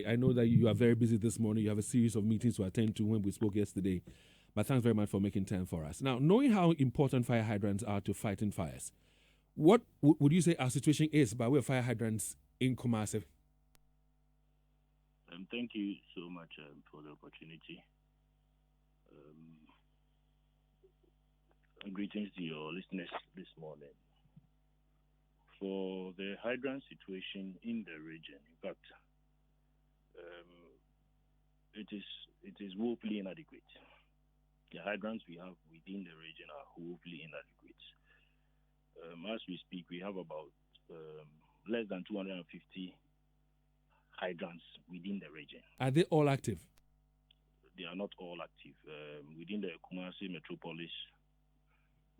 I know that you are very busy this morning. You have a series of meetings to attend to when we spoke yesterday. But thanks very much for making time for us. Now, knowing how important fire hydrants are to fighting fires, what would you say our situation is by way of fire hydrants in Kumasi? Thank you so much for the opportunity. Greetings to your listeners this morning. For the hydrant situation in the region, in fact, it is woefully inadequate. The hydrants we have within the region are woefully inadequate. As we speak, we have about less than 250 hydrants within the region. Are they all active? They are not all active. Within the Kumasi metropolis,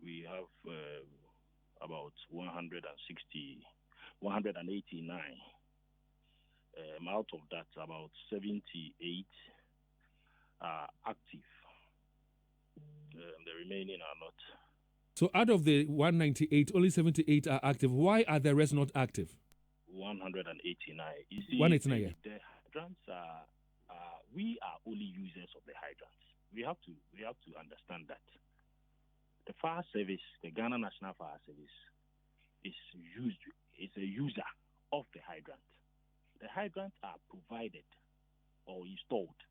we have about 189. Out of that, about 78 are active. The remaining are not. So out of the 198, only 78 are active. Why are the rest not active? 189. You see, 189, yeah. The hydrants we are only users of the hydrants. We have to understand that. The fire service, the Ghana National Fire Service, is a user of the hydrant. The hydrants are provided or installed,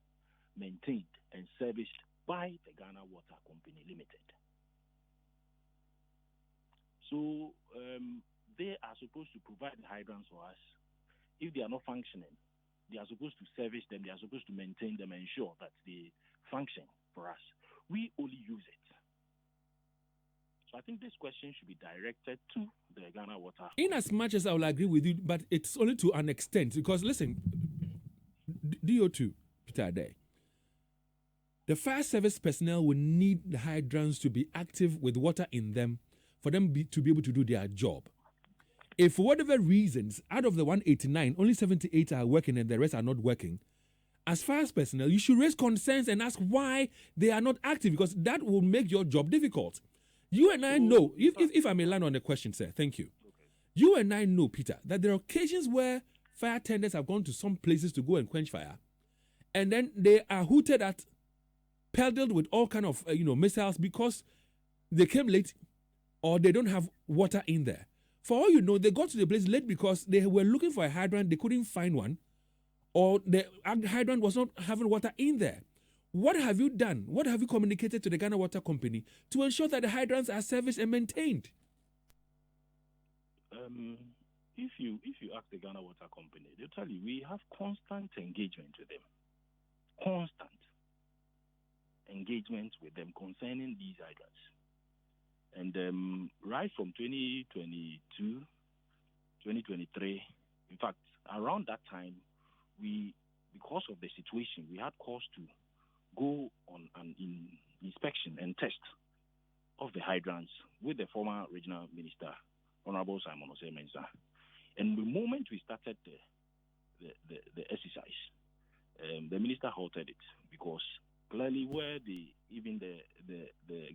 maintained, and serviced by the Ghana Water Company Limited. So they are supposed to provide the hydrants for us. If they are not functioning, they are supposed to service them. They are supposed to maintain them and ensure that they function for us. We only use it. So I think this question should be directed to the Ghana Water. In as much as I will agree with you, but it's only to an extent. Because listen, D.O.III Peter Addai, the fire service personnel will need the hydrants to be active with water in them for them to be able to do their job. If for whatever reasons, out of the 189, only 78 are working and the rest are not working, as fire personnel, you should raise concerns and ask why they are not active, because that will make your job difficult. You and I know, if I may land on the question, sir, thank you. Okay. You and I know, Peter, that there are occasions where fire tenders have gone to some places to go and quench fire, and then they are hooted at, peddled with all kind of missiles because they came late or they don't have water in there. For all you know, they got to the place late because they were looking for a hydrant, they couldn't find one, or the hydrant was not having water in there. What have you done? What have you communicated to the Ghana Water Company to ensure that the hydrants are serviced and maintained? If you ask the Ghana Water Company, they'll tell you we have constant engagement with them. Constant engagement with them concerning these hydrants. And right from 2022, 2023, in fact, around that time, because of the situation, we had cause to go on an inspection and test of the hydrants with the former regional minister, Honorable Simon Osei-Mensah. And the moment we started the exercise, the minister halted it because clearly where the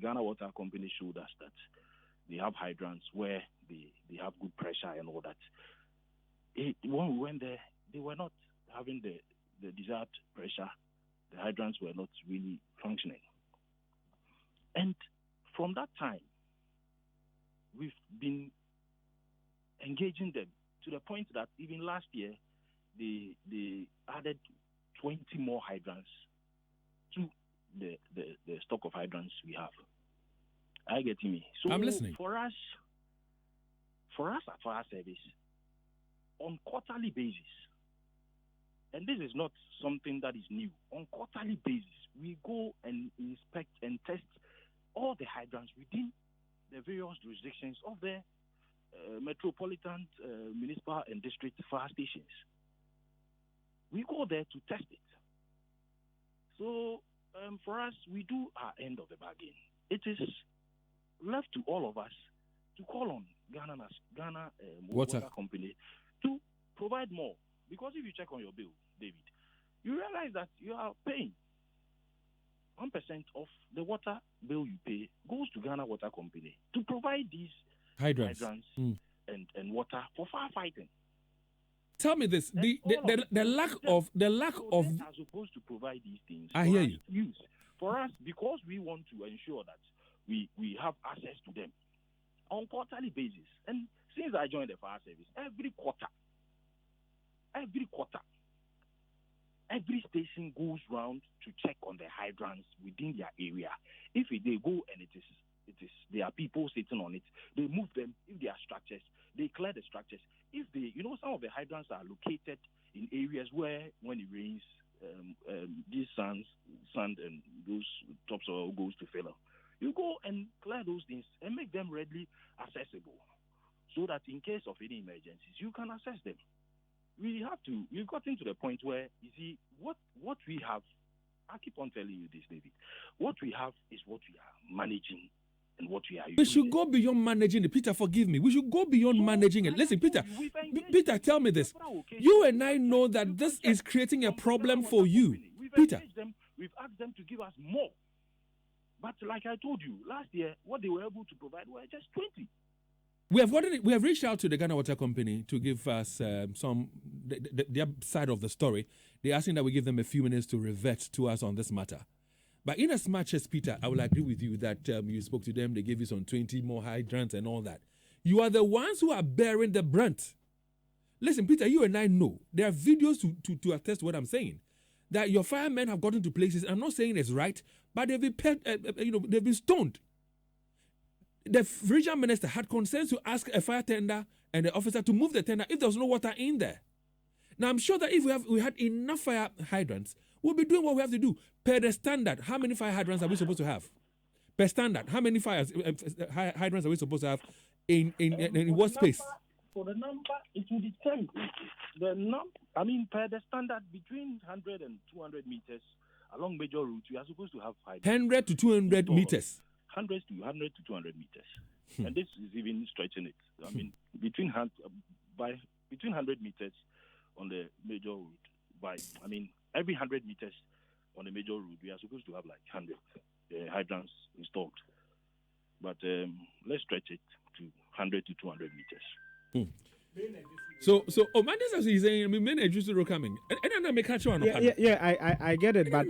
Ghana Water Company showed us that they have hydrants where they have good pressure and all that. When we went there, they were not having the desired pressure. The hydrants were not really functioning. And from that time, we've been engaging them to the point that even last year, they added 20 more hydrants to the stock of hydrants we have. Are you getting me? So I'm listening. For us at Fire Service, on quarterly basis, and this is not something that is new, on quarterly basis, we go and inspect and test all the hydrants within the various jurisdictions of the metropolitan, municipal, and district fire stations. We go there to test it. So for us, we do our end of the bargain. It is left to all of us to call on Ghana Water Company to provide more. Because if you check on your bill, David, you realize that you are paying 1% of the water bill you pay goes to Ghana Water Company to provide these hydrants and water for firefighting. Tell me this: the lack of they are supposed to provide these things. I hear you. Use for us because we want to ensure that we have access to them on quarterly basis. And since I joined the fire service, every quarter, every station goes round to check on the hydrants within their area. If they go and it is there are people sitting on it, they move them. If they are structures, they clear the structures. If they, some of the hydrants are located in areas where when it rains, these sand and those topsoil goes to failure. You go and clear those things and make them readily accessible, so that in case of any emergencies, you can access them. We've gotten to the point where, you see, what we have, I keep on telling you this, David, what we have is what we are managing and what we are using. We should go beyond managing it. Peter, forgive me. We should go beyond managing it. Listen, Peter, tell me this. You and I know that this is creating a problem for you. Peter. We've asked them to give us more. But like I told you, last year, what they were able to provide were just 20. We have reached out to the Ghana Water Company to give us their side of the story. They're asking that we give them a few minutes to revert to us on this matter. But in as much as, Peter, I will agree with you that you spoke to them, they gave you some 20 more hydrants and all that. You are the ones who are bearing the brunt. Listen, Peter, you and I know there are videos to attest to what I'm saying. That your firemen have gotten to places, I'm not saying it's right, but they've been stoned. The regional minister had concerns to ask a fire tender and the officer to move the tender if there was no water in there. Now, I'm sure that if we had enough fire hydrants, we'll be doing what we have to do. Per the standard, how many fire hydrants are we supposed to have? Per standard, how many hydrants are we supposed to have in what space? For the number, it will depend. Per the standard, between 100 and 200 meters along major routes, we are supposed to have hydrants. 100 to 200 meters. 100 to 200 meters. And this is even stretching it. Between 100 meters on the major route, every 100 meters on the major route, we are supposed to have like 100 hydrants installed. But let's stretch it to 100 to 200 meters. So man, this is saying, men are just coming. And I make catch on. I get it, but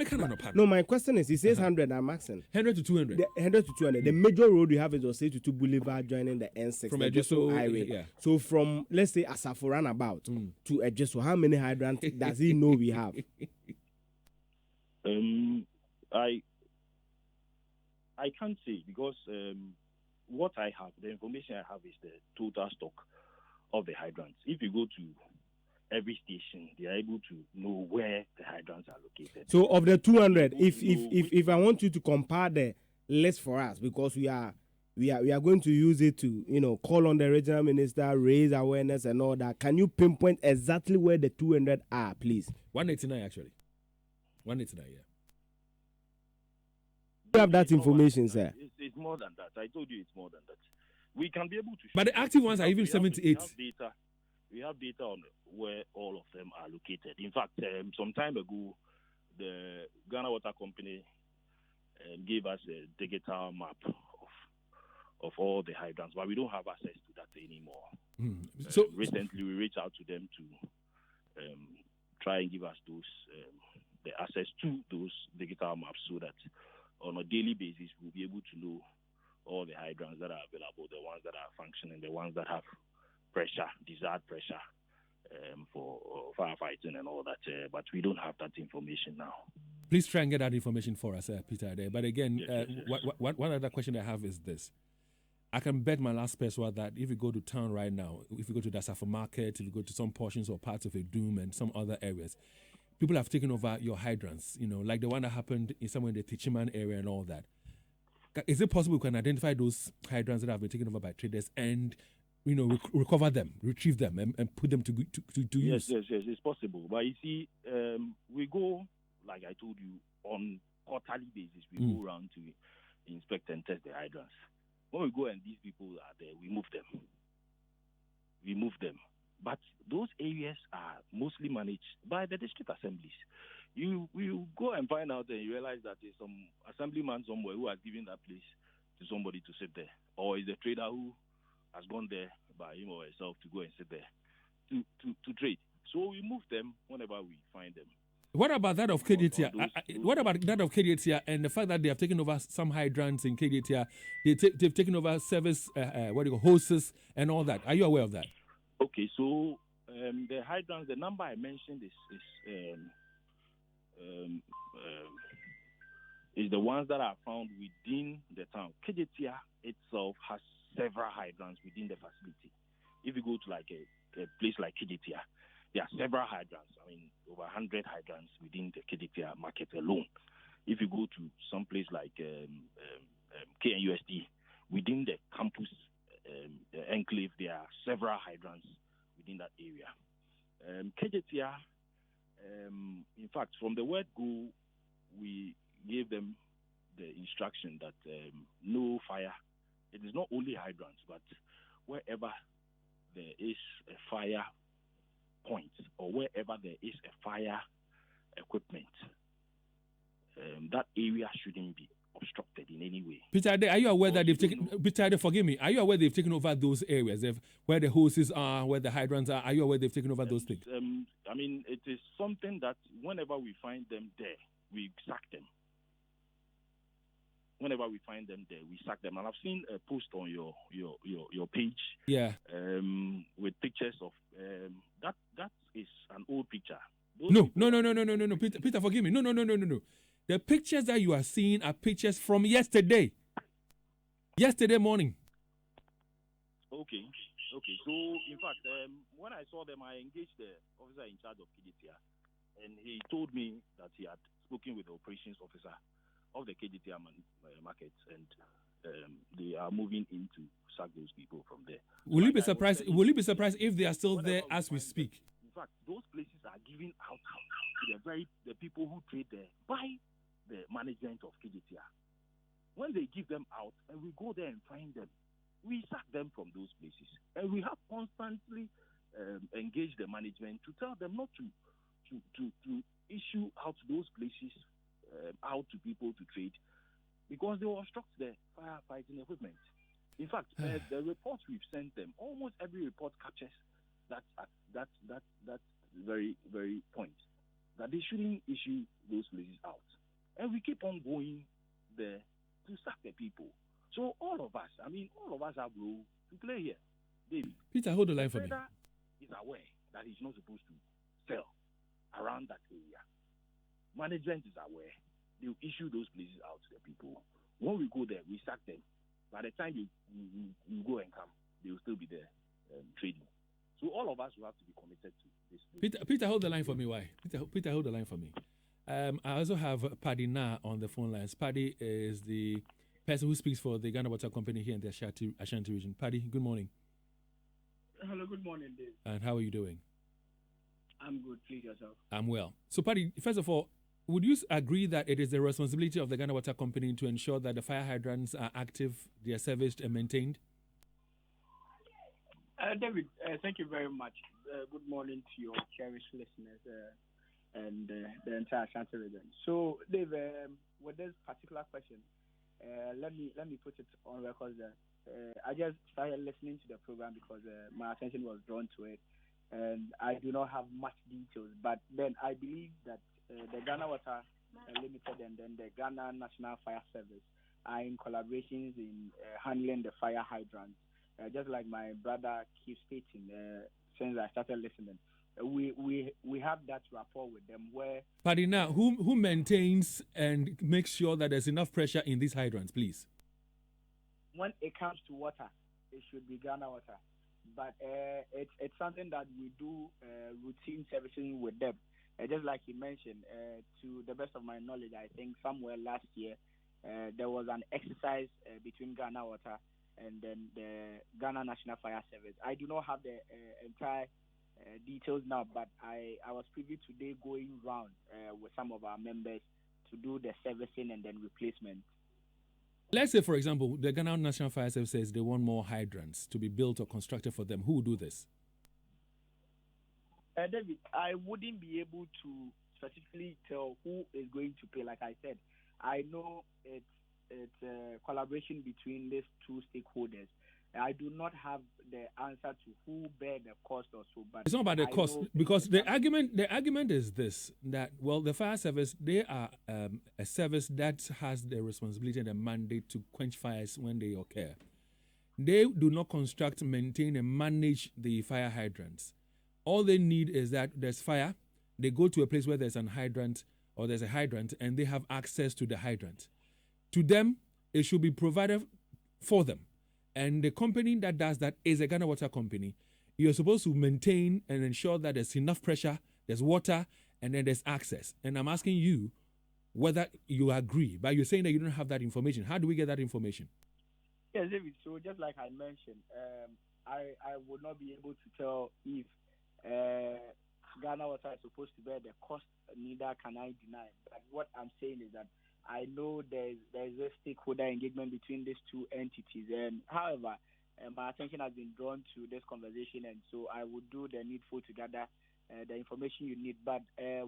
no, my question is, he says 100. I'm asking 100 to 200. 100 to 200. The major road we have is Osei to Boulevard, joining the N6 from Ejiso highway. Yeah. So from, let's say, Asafo roundabout to Ejiso, how many hydrants does he know we have? I can't say because what I have, the information I have is the total stock of the hydrants. If you go to every station, they are able to know where the hydrants are located. So of the 200, if I want you to compare the list for us, because we are going to use it to call on the regional minister, raise awareness and all that. Can you pinpoint exactly where the 200 are, please? 189 actually. 189, yeah. You have that information, sir. It's more than that. I told you it's more than that. We can be able to. But the active ones are even 78. We have data on where all of them are located. In fact, some time ago, the Ghana Water Company gave us a digital map of all the hydrants, but we don't have access to that anymore. So recently, we reached out to them to try and give us those the access to those digital maps, so that on a daily basis we'll be able to know all the hydrants that are available, the ones that are functioning, the ones that have pressure, desired pressure for firefighting and all that. But we don't have that information now. Please try and get that information for us, Peter Addai. But again, one other question I have is this. I can bet my last peso that if you go to town right now, if you go to the Asafo Market, if you go to some portions or parts of Edum and some other areas, people have taken over your hydrants, like the one that happened somewhere in the Tichiman area and all that. Is it possible we can identify those hydrants that have been taken over by traders and, recover them, retrieve them, and put them to use? Yes, it's possible. But you see, we go, like I told you, on quarterly basis. We go around to inspect and test the hydrants. When we go and these people are there, we move them. But those areas are mostly managed by the district assemblies. You go and find out and you realize that there's some assemblyman somewhere who has given that place to somebody to sit there. Or is the trader who has gone there by him or herself to go and sit there to trade. So we move them whenever we find them. What about that of KDTR? Those What about that of KDTR and the fact that they have taken over some hydrants in KDTR? They've taken over service, hoses and all that. Are you aware of that? Okay, so the hydrants, the number I mentioned is the ones that are found within the town. KDTR itself has several hydrants within the facility. If you go to like a place like KDTR, there are several hydrants. I mean, over 100 hydrants within the KDTR market alone. If you go to some place like KNUST, within the campus enclave, there are several hydrants within that area. KDTR, in fact, from the word go, we gave them the instruction that no fire. It is not only hydrants, but wherever there is a fire point or wherever there is a fire equipment, that area shouldn't be obstructed in any way. Peter Addai, are you aware that they've taken? Peter Addai, forgive me. Are you aware they've taken over those areas, where the hoses are, where the hydrants are? Are you aware they've taken over those things? I mean, it is something that whenever we find them there, we sack them. Whenever we find them there, we sack them. And I've seen a post on your page, yeah, with pictures of that is an old picture. No. Peter, forgive me. No. The pictures that you are seeing are pictures from yesterday morning. Okay. So, in fact, when I saw them, I engaged the officer in charge of KDTR, and he told me that he had spoken with the operations officer of the KDTR market, and they are moving in to sack those people from there. Will you be surprised? Will you be surprised if they are still there as we speak? In fact, those places are given out to the people who trade there by the management of KDTR. When they give them out and we go there and find them, we sack them from those places. And we have constantly engaged the management to tell them not to issue out those places out to people to trade, because they will obstruct the firefighting equipment. In fact, the reports we've sent them, almost every report captures that very, very point, that they shouldn't issue those places out. And we keep on going there to sack the people. So all of us have role to play here. David, Peter, hold the line for me. Is aware that he's not supposed to sell around that area. Management is aware. They'll issue those places out to the people. When we go there, we sack them. By the time you go and come, they will still be there trading. So all of us will have to be committed to this. Peter, hold the line for me. Why? Peter, hold the line for me. I also have Paddy Na on the phone lines. Paddy is the person who speaks for the Ghana Water Company here in the Ashanti region. Paddy, good morning. Hello, good morning, Dave. And how are you doing? I'm good. Please yourself. I'm well. So, Paddy, first of all, would you agree that it is the responsibility of the Ghana Water Company to ensure that the fire hydrants are active, they are serviced and maintained? David, thank you very much. Good morning to your cherished listeners and the entire Ashanti region. So, Dave, with this particular question, let me put it on record that I just started listening to the program because my attention was drawn to it, and I do not have much details. But then I believe that the Ghana Water Limited and then the Ghana National Fire Service are in collaborations in handling the fire hydrants. Just like my brother keeps stating, since I started listening, we have that rapport with them. Where Paddy, now who maintains and makes sure that there's enough pressure in these hydrants, please? When it comes to water, it should be Ghana Water, but it's something that we do routine servicing with them. Just like you mentioned, to the best of my knowledge, I think somewhere last year there was an exercise between Ghana Water and then the Ghana National Fire Service. I do not have the entire details now, but I was privy today going round with some of our members to do the servicing and then replacement. Let's say, for example, the Ghana National Fire Service says they want more hydrants to be built or constructed for them. Who will do this? David, I wouldn't be able to specifically tell who is going to pay. Like I said, I know it's a collaboration between these two stakeholders. I do not have the answer to who bear the cost or so. But it's not about the cost, because the argument is this, that, well, the fire service, they are a service that has the responsibility and the mandate to quench fires when they occur. They do not construct, maintain, and manage the fire hydrants. All they need is that there's fire, they go to a place where there's an hydrant or there's a hydrant, and they have access to the hydrant. To them, it should be provided for them. And the company that does that is a Ghana Water company. You're supposed to maintain and ensure that there's enough pressure, there's water, and then there's access. And I'm asking you whether you agree, but you're saying that you don't have that information. How do we get that information? Yes, David. So just like I mentioned, I would not be able to tell if Ghana Water is supposed to bear the cost, neither can I deny. But what I'm saying is that I know there's a stakeholder engagement between these two entities, and however, my attention has been drawn to this conversation, and so I would do the needful to gather the information you need. But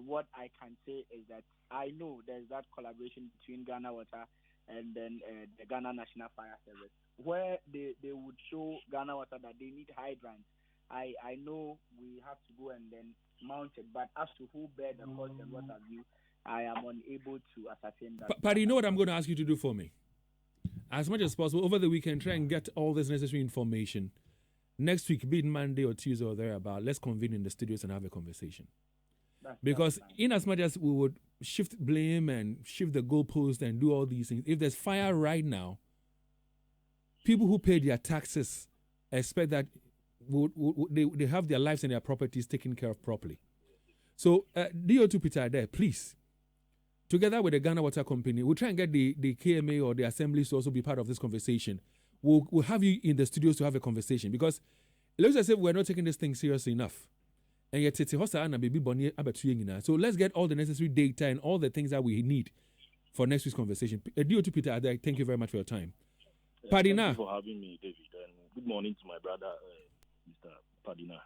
what I can say is that I know there's that collaboration between Ghana Water and then the Ghana National Fire Service, where they would show Ghana Water that they need hydrants. I know we have to go and then mount it, but as to who bear the cost and what have you, I am unable to ascertain that. But you know what I'm going to ask you to do for me? As much as possible, over the weekend, try and get all this necessary information. Next week, be it Monday or Tuesday or thereabout, let's convene in the studios and have a conversation. Because in as much as we would shift blame and shift the goalpost and do all these things, if there's fire right now, people who pay their taxes expect that they have their lives and their properties taken care of properly. So, D.O.III Peter Addai, please, together with the Ghana Water Company, we'll try and get the KMA or the assemblies to also be part of this conversation. We'll have you in the studios to have a conversation, because it looks as if we're not taking this thing seriously enough. And yet, so let's get all the necessary data and all the things that we need for next week's conversation. D.O.III Peter Addai, thank you very much for your time. Padina. Thank you for having me, David. And good morning to my brother, Mr. Padina.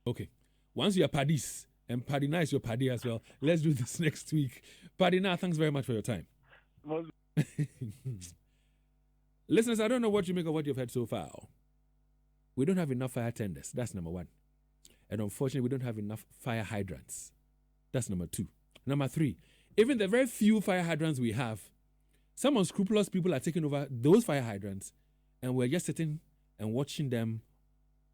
Okay. Once you're Padis, and Padina is your Paddy as well, let's do this next week. Padina, thanks very much for your time. Listeners, I don't know what you make of what you've heard so far. We don't have enough fire tenders. That's number one. And unfortunately, we don't have enough fire hydrants. That's number two. Number three, even the very few fire hydrants we have, some unscrupulous people are taking over those fire hydrants, and we're just sitting and watching them